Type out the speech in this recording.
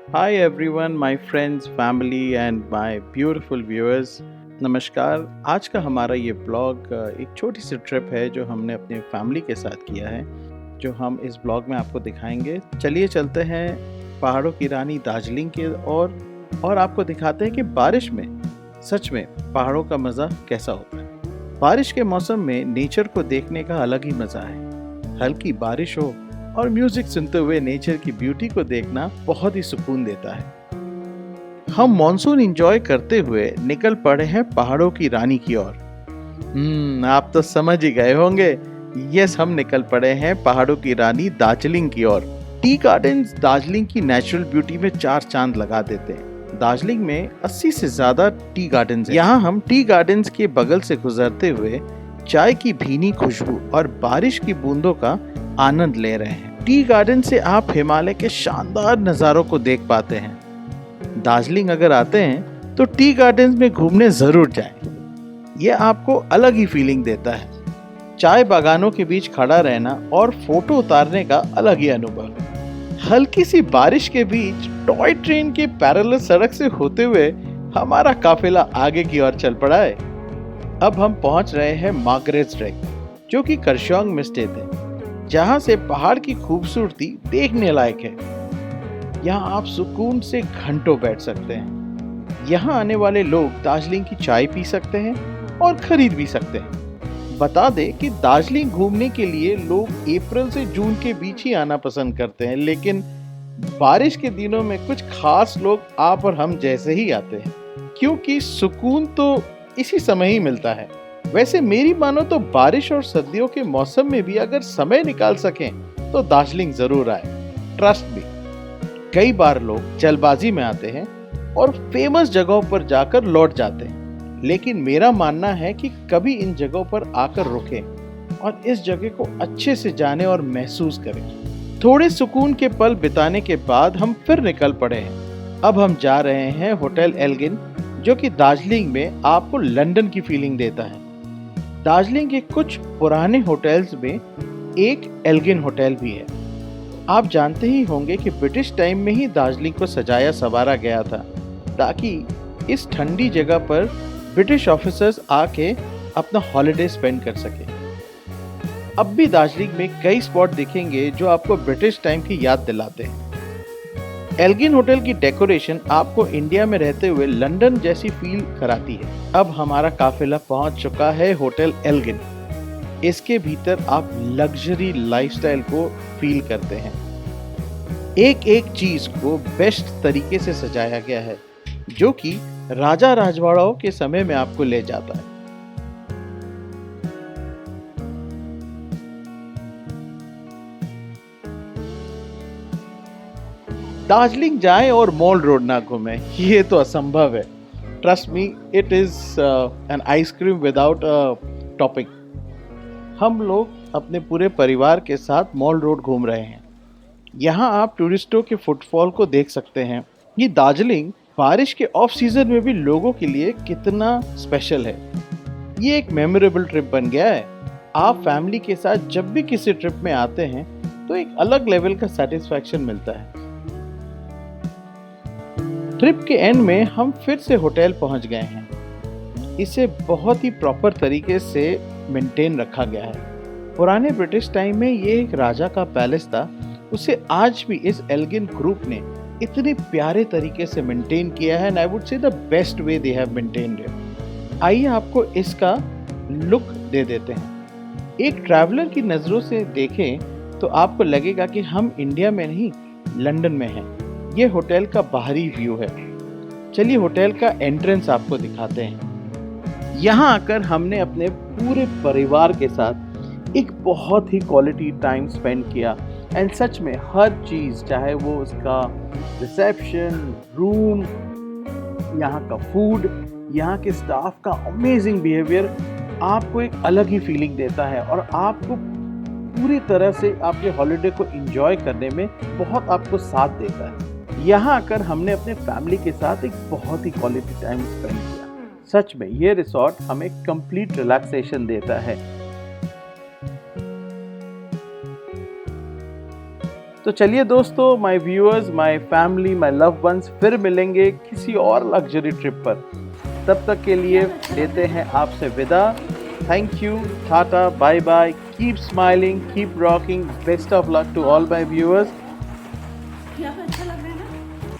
Hi everyone, my friends, family and my beautiful viewers. नमस्कार। आज का हमारा ये ब्लॉग एक छोटी सी ट्रिप है जो हमने अपनी फैमिली के साथ किया है, जो हम इस ब्लॉग में आपको दिखाएंगे। चलिए चलते हैं पहाड़ों की रानी दार्जिलिंग की और आपको दिखाते हैं कि बारिश में सच में पहाड़ों का मज़ा कैसा होता है। बारिश के मौसम में नेचर को देखने का अलग ही मज़ा है। हल्की बारिश हो और म्यूजिक सुनते हुए नेचर की ब्यूटी को देखना बहुत ही सुकून देता है। हम मॉनसून एंजॉय करते हुए निकल पड़े हैं पहाड़ों की रानी की ओर। आप तो समझ ही गए होंगे। यस, हम निकल पड़े हैं पहाड़ों की रानी दार्जिलिंग की ओर। टी गार्डन्स दार्जिलिंग की नेचुरल ब्यूटी में चार चांद लगा देते हैं। दार्जिलिंग में 80 से ज्यादा टी गार्डन्स हैं। यहाँ हम टी गार्डन्स के बगल से गुजरते हुए चाय की भीनी खुशबू और बारिश की बूंदों का आनंद ले रहे हैं। टी गार्डन से आप हिमालय के शानदार नज़ारों को देख पाते हैं। दार्जिलिंग अगर आते हैं तो टी गार्डन में घूमने जरूर जाएं। यह आपको अलग ही फीलिंग देता है। चाय बागानों के बीच खड़ा रहना और फोटो उतारने का अलग ही अनुभव। हल्की सी बारिश के बीच टॉय ट्रेन के पैरेलल सड़क से होते हुए हमारा काफिला आगे की ओर चल पड़ा है। अब हम पहुंच रहे हैं मार्गरेट्स ट्रेक, जो कि करशोंग में स्थित है, जहां से पहाड़ की खूबसूरती देखने लायक है। यहाँ आप सुकून से घंटों बैठ सकते हैं। यहाँ आने वाले लोग दार्जिलिंग की चाय पी सकते हैं और खरीद भी सकते हैं। बता दें कि दार्जिलिंग घूमने के लिए लोग अप्रैल से जून के बीच ही आना पसंद करते हैं, लेकिन बारिश के दिनों में कुछ खास लोग आप और हम जैसे ही आते हैं, क्योंकि सुकून तो इसी समय ही मिलता है। वैसे मेरी मानो तो बारिश और सर्दियों के मौसम में भी अगर समय निकाल सकें तो दार्जिलिंग जरूर आए। ट्रस्ट मी, कई बार लोग जल्दबाजी में आते हैं और फेमस जगहों पर जाकर लौट जाते हैं, लेकिन मेरा मानना है कि कभी इन जगहों पर आकर रुकें और इस जगह को अच्छे से जाने और महसूस करें। थोड़े सुकून के पल बिताने के बाद हम फिर निकल पड़े हैं। अब हम जा रहे हैं होटल एल्गिन, जो कि दार्जिलिंग में आपको लंदन की फीलिंग देता है। दार्जिलिंग के कुछ पुराने होटल्स में एक एल्गिन होटल भी है। आप जानते ही होंगे कि ब्रिटिश टाइम में ही दार्जिलिंग को सजाया संवारा गया था, ताकि इस ठंडी जगह पर ब्रिटिश ऑफिसर्स आके अपना हॉलिडे स्पेंड कर सके। अब भी दार्जिलिंग में कई स्पॉट दिखेंगे जो आपको ब्रिटिश टाइम की याद दिलाते हैं। एल्गिन होटल की डेकोरेशन आपको इंडिया में रहते हुए लंदन जैसी फील कराती है। अब हमारा काफिला पहुंच चुका है होटल एल्गिन। इसके भीतर आप लग्जरी लाइफस्टाइल को फील करते हैं। एक एक चीज को बेस्ट तरीके से सजाया गया है, जो कि राजा राजवाड़ाओं के समय में आपको ले जाता है। दार्जिलिंग जाएं और मॉल रोड ना घूमें, ये तो असंभव है। Trust me, it is an ice cream without a topping. हम लोग अपने पूरे परिवार के साथ मॉल रोड घूम रहे हैं। यहाँ आप टूरिस्टों के फुटफॉल को देख सकते हैं। ये दार्जिलिंग बारिश के ऑफ सीजन में भी लोगों के लिए कितना स्पेशल है। ये एक मेमोरेबल ट्रिप बन गया है। आप फैमिली के साथ जब भी किसी ट्रिप में आते हैं तो एक अलग लेवल का सेटिस्फैक्शन मिलता है। ट्रिप के एंड में हम फिर से होटल पहुंच गए हैं। इसे बहुत ही प्रॉपर तरीके से मेंटेन रखा गया है। पुराने ब्रिटिश टाइम में ये एक राजा का पैलेस था। उसे आज भी इस एल्गिन ग्रुप ने इतने प्यारे तरीके से मेंटेन किया है, and I would say the best way they have maintained it. आइए आपको इसका लुक दे देते हैं। एक ट्रैवलर की नज़रों से देखें तो आपको लगेगा कि हम इंडिया में नहीं, लंदन में हैं। ये होटल का बाहरी व्यू है। चलिए होटल का एंट्रेंस आपको दिखाते हैं। यहाँ आकर हमने अपने पूरे परिवार के साथ एक बहुत ही क्वालिटी टाइम स्पेंड किया। एंड सच में हर चीज़, चाहे वो उसका रिसेप्शन, रूम, यहाँ का फूड, यहाँ के स्टाफ का अमेजिंग बिहेवियर आपको एक अलग ही फीलिंग देता है और आपको पूरी तरह से आपके हॉलिडे को एंजॉय करने में बहुत आपको साथ देता है। यहाँ आकर हमने अपने फैमिली के साथ एक बहुत ही क्वालिटी टाइम स्पेंड किया। सच में ये रिसोर्ट हमें कंप्लीट रिलैक्सेशन देता है। तो चलिए दोस्तों, my viewers, my family, my love ones, फिर मिलेंगे किसी और लग्जरी ट्रिप पर। तब तक के लिए लेते हैं आपसे विदा। Thank you, tata, bye bye, keep smiling, keep rocking, best of luck to all my viewers.